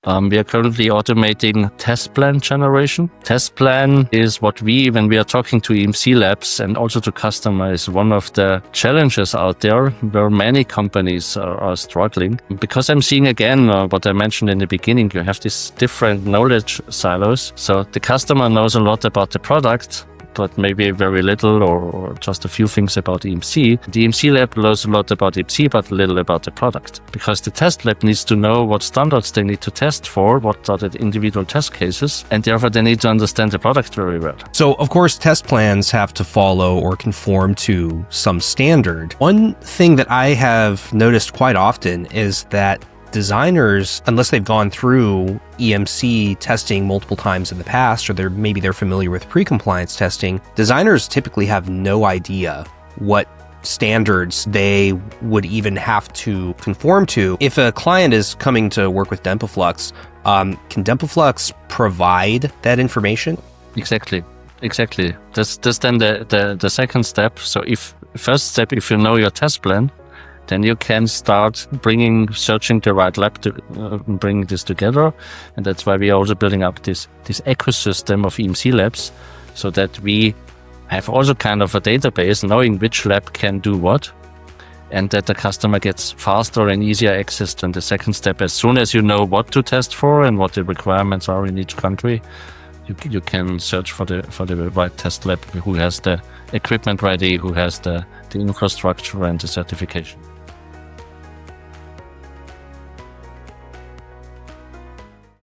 We are currently automating test plan generation. Test plan is what when we are talking to EMC labs and also to customers, one of the challenges out there where many companies are struggling. Because I'm seeing again what I mentioned in the beginning, you have these different knowledge silos. So the customer knows a lot about the product, but maybe very little or just a few things about EMC. The EMC lab knows a lot about EMC, but little about the product. Because the test lab needs to know what standards they need to test for, what are the individual test cases, and therefore they need to understand the product very well. So, of course, test plans have to follow or conform to some standard. One thing that I have noticed quite often is that designers, unless they've gone through EMC testing multiple times in the past, or maybe they're familiar with pre-compliance testing, designers typically have no idea what standards they would even have to conform to. If a client is coming to work with DENPAFLUX, can DENPAFLUX provide that information? Exactly. That's then the second step. So first step, if you know your test plan, then you can start searching the right lab to bring this together. And that's why we are also building up this ecosystem of EMC labs, so that we have also kind of a database knowing which lab can do what, and that the customer gets faster and easier access than the second step. As soon as you know what to test for and what the requirements are in each country, you can search for the right test lab who has the equipment ready, who has the infrastructure and the certification.